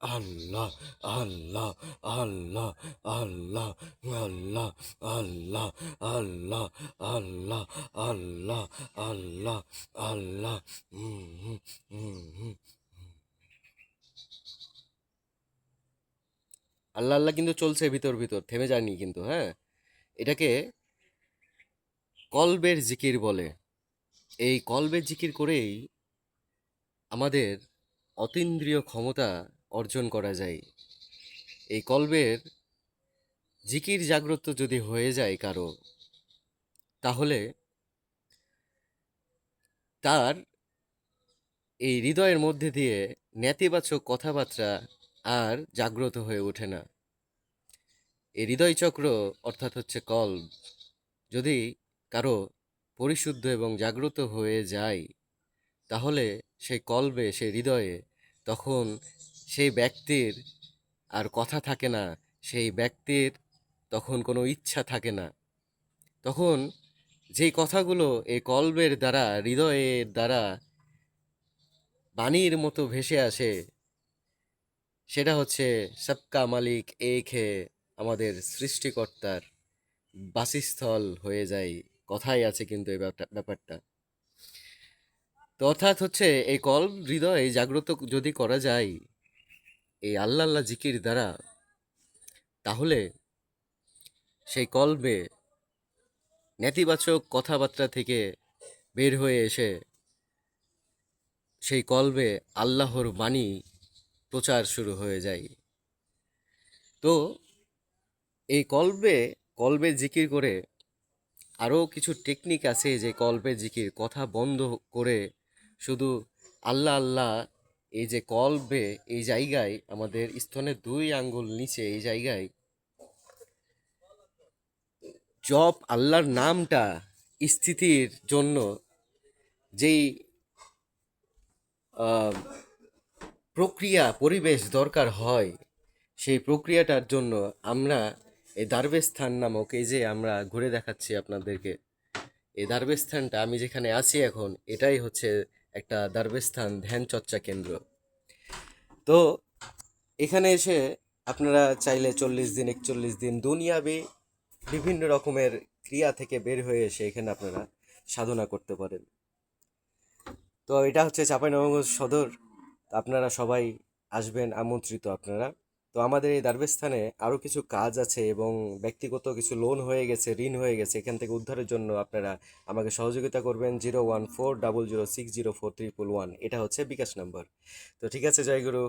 আল্লাহ আল্লাহ আল্লাহ আল্লাহ আল্লাহ আল্লাহ আল্লাহ আল্লাহ আল্লাহ আল্লাহ আল্লাহ হুম হুম হুম হুম। আল্লাহ আল্লাহ কিন্তু চলছে ভিতর ভিতর, থেমে যায়নি কিন্তু, হ্যাঁ। এটাকে কলবের জিকির বলে। এই কলবের জিকির করেই আমাদের অতীন্দ্রিয় ক্ষমতা অর্জন করা যায়। এই কলবের জিকির জাগ্রত যদি হয়ে যায় কারো, তাহলে তার এই হৃদয়ের মধ্যে দিয়ে নেতিবাচক কথাবার্তা আর জাগ্রত হয়ে ওঠে না। এই হৃদয় চক্র অর্থাৎ হচ্ছে কল্ব যদি কারো পরিশুদ্ধ এবং জাগ্রত হয়ে যায়, তাহলে সেই কল্বে, সেই হৃদয়ে তখন সেই ব্যক্তির আর কথা থাকে না, সেই ব্যক্তির তখন কোনো ইচ্ছা থাকে না। তখন যেই কথাগুলো এই কল্বের দ্বারা, হৃদয়ের দ্বারা বাণীর মতো ভেসে আসে, সেটা হচ্ছে সবকা মালিক এক হে, আমাদের সৃষ্টিকর্তার বাসস্থল হয়ে যায়। কথাই আছে কিন্তু এই ব্যাপারটা। তো অর্থাৎ হচ্ছে এই কল্ব হৃদয়ে জাগ্রত যদি করা যায় এই আল্লাহ আল্লাহ জিকির দ্বারা, তাহলে সেই কল্বে নেতিবাচক কথাবার্তা থেকে বের হয়ে এসে সেই কল্বে আল্লাহর বাণী প্রচার শুরু হয়ে যায়। তো এই কলবে জিকির করে আরও কিছু টেকনিক আছে, যে কল্পে জিকির কথা বন্ধ করে শুধু আল্লাহ আল্লাহ, এই যে কলবে, এই জায়গায় আমাদের স্তনের 2 আঙ্গুল নিচে এই জায়গায় জপ আল্লাহর নামটা স্থিতির জন্য যেই আহ, প্রক্রিয়া পরিবেশ দরকার হয়, সেই প্রক্রিয়াটার জন্য আমরা এই দারবেস্থান নামক, এই যে আমরা ঘুরে দেখাচ্ছি আপনাদেরকে, এই দারবেস্থানটা আমি যেখানে আছি এখন, এটাই হচ্ছে একটা দারবেস্থান ধ্যান চর্চা কেন্দ্র। তো এখানে এসে আপনারা চাইলে 40 দিন 41 দিন দুনিয়াবি বিভিন্ন রকমের ক্রিয়া থেকে বের হয়ে এসে এখানে আপনারা সাধনা করতে পারেন। তো এটা হচ্ছে চাঁপাইনবাবগঞ্জ সদর। আপনারা সবাই আসবেন, আমন্ত্রিত আপনারা। তো আমাদের এই দারবেস্থানে আরও কিছু কাজ আছে এবং ব্যক্তিগত কিছু লোন হয়ে গেছে, ঋণ হয়ে গেছে, এখান থেকে উদ্ধারের জন্য আপনারা আমাকে সহযোগিতা করবেন। 01400604311, এটা হচ্ছে বিকাশ নাম্বার। তো ঠিক আছে, জয়গুরু।